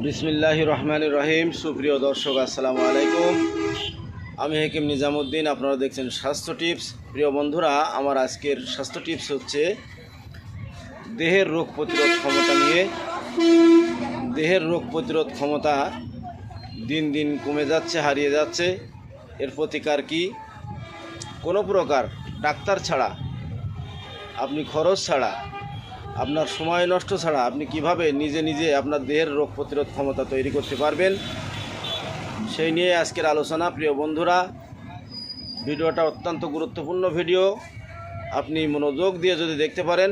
বিসমিল্লাহির রহমানির রহিম। সুপ্রিয় দর্শক, আসসালামু আলাইকুম। আমি হাকিম নিজামুদ্দিন, আপনারা দেখছেন স্বাস্থ্য টিপস। প্রিয় বন্ধুরা, আমার আজকের স্বাস্থ্য টিপস হচ্ছে দেহের রোগ প্রতিরোধ ক্ষমতা নিয়ে। দেহের রোগ প্রতিরোধ ক্ষমতা দিন দিন কমে যাচ্ছে, হারিয়ে যাচ্ছে। এর প্রতিকার কি? কোনো প্রকার ডাক্তার ছাড়া, আপনি খরচ ছাড়া, আপনার সময় নষ্ট ছাড়া আপনি কিভাবে নিজে নিজে আপনার দেহের রোগ প্রতিরোধ ক্ষমতা তৈরি করতে পারবেন, সেই নিয়ে আজকের আলোচনা। প্রিয় বন্ধুরা, ভিডিওটা অত্যন্ত গুরুত্বপূর্ণ ভিডিও। আপনি মনোযোগ দিয়ে যদি দেখতে পারেন,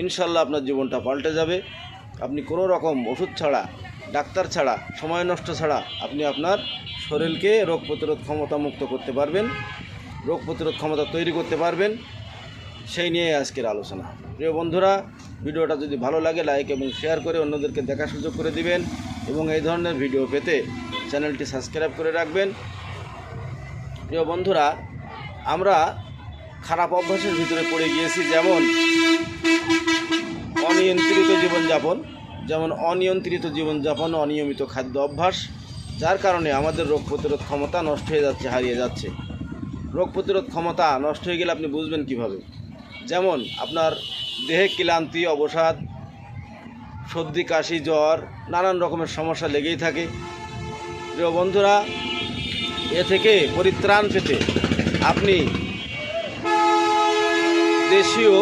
ইনশাল্লাহ আপনার জীবনটা পাল্টে যাবে। আপনি কোনো রকম ওষুধ ছাড়া, ডাক্তার ছাড়া, সময় নষ্ট ছাড়া আপনি আপনার শরীরকে রোগ প্রতিরোধ ক্ষমতা মুক্ত করতে পারবেন, রোগ প্রতিরোধ ক্ষমতা তৈরি করতে পারবেন, সেই নিয়ে আজকের আলোচনা। প্রিয় বন্ধুরা, ভিডিওটা যদি ভালো লাগে লাইক এবং শেয়ার করে অন্যদেরকে দেখার সুযোগ করে দিবেন এবং এই ধরনের ভিডিও পেতে চ্যানেলটি সাবস্ক্রাইব করে রাখবেন। প্রিয় বন্ধুরা, আমরা খারাপ অভ্যাসের ভিতরে পড়ে গিয়েছি, যেমন অনিয়ন্ত্রিত জীবনযাপন, অনিয়মিত খাদ্য অভ্যাস, যার কারণে আমাদের রোগ প্রতিরোধ ক্ষমতা নষ্ট হয়ে যাচ্ছে, হারিয়ে যাচ্ছে। রোগ প্রতিরোধ ক্ষমতা নষ্ট হয়ে গেলে আপনি বুঝবেন কিভাবে? যেমন আপনার দেহে ক্লান্তি, অবসাদ, সর্দি, কাশি, জ্বর, নানান রকমের সমস্যা লেগেই থাকে। প্রিয় বন্ধুরা, এ থেকে পরিত্রাণ পেতে আপনি দেশীয়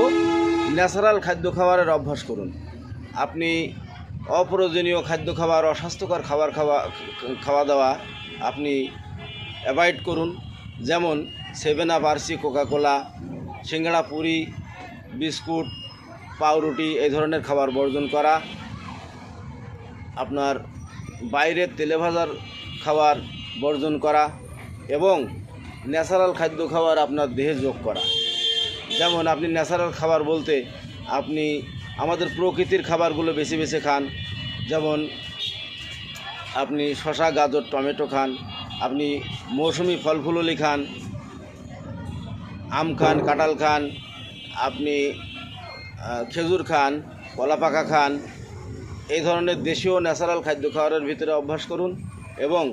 ন্যাচারাল খাদ্য খাবারের অভ্যাস করুন। আপনি অপ্রয়োজনীয় খাদ্য খাবার, অস্বাস্থ্যকর খাওয়া দাওয়া আপনি অ্যাভয়েড করুন। যেমন 7 আপ, আরসি, কোকাকোলা, সিঙ্গাড়া, পুরি, বিস্কুট, পাউরুটি, এই ধরনের খাবার বর্জন করা। আপনার বাইরের তেলে ভাজার খাবার বর্জন করা এবং ন্যাচারাল খাদ্য খাবার আপনার দেহে যোগ করা। যেমন আপনি ন্যাচারাল খাবার বলতে আপনি আমাদের প্রকৃতির খাবারগুলো বেছে বেছে খান। যেমন আপনি শসা, গাজর, টমেটো খান, আপনি মৌসুমি ফলফুললি খান, আম খান, কাঁঠাল খান, আপনি খেজুর খান, কলা পাকা খান। এই ধরনের দেশীয় ন্যাচারাল খাদ্য খাবারের ভিতরে অভ্যাস করুন এবং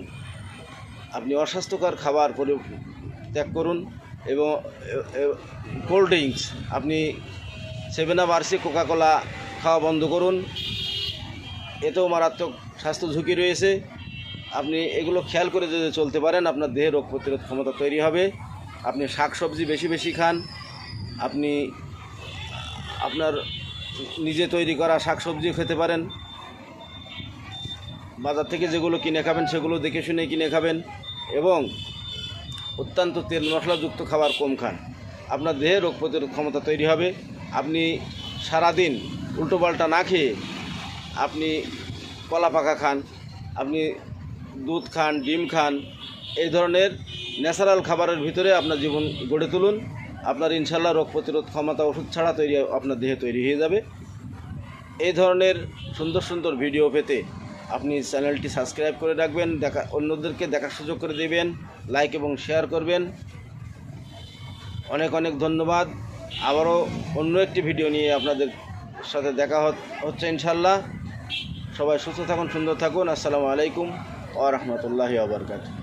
আপনি অস্বাস্থ্যকর খাবার ত্যাগ করুন। এবং কোল্ড ড্রিঙ্কস, আপনি 7 আপ, আরসি, কোকাকোলা খাওয়া বন্ধ করুন। এতেও মারাত্মক স্বাস্থ্য ঝুঁকি রয়েছে। আপনি এগুলো খেয়াল করে যদি চলতে পারেন, আপনার দেহে রোগ প্রতিরোধ ক্ষমতা তৈরি হবে। আপনি শাকসবজি বেশি বেশি খান। আপনি আপনার নিজে তৈরি করা শাকসবজি খেতে পারেন। বাজার থেকে যেগুলো কিনে খাবেন সেগুলো দেখে শুনে কিনে খাবেন এবং অত্যন্ত তেল মশলাযুক্ত খাবার কম খান। আপনার দেহে রোগ প্রতিরোধ ক্ষমতা তৈরি হবে। আপনি সারাদিন উল্টোপাল্টা না খেয়ে আপনি কলা পাকা খান, আপনি দুধ খান, ডিম খান, এই ধরনের ন্যাচারাল খাবারের ভিতরে আপনার জীবন গড়ে তুলুন। আপনার ইনশাল্লাহ রোগ প্রতিরোধ ক্ষমতা ওষুধ ছাড়া আপনার দেহে তৈরি হয়ে যাবে। এই ধরনের সুন্দর সুন্দর ভিডিও পেতে আপনি চ্যানেলটি সাবস্ক্রাইব করে রাখবেন, অন্যদেরকে দেখার সুযোগ করে দেবেন, লাইক এবং শেয়ার করবেন। অনেক অনেক ধন্যবাদ। আবারও অন্য একটি ভিডিও নিয়ে আপনাদের সাথে দেখা হচ্ছে ইনশাল্লাহ। সবাই সুস্থ থাকুন, সুন্দর থাকুন। আসসালামু আলাইকুম ওয়া রাহমাতুল্লাহি ওয়া বারাকাতুহু।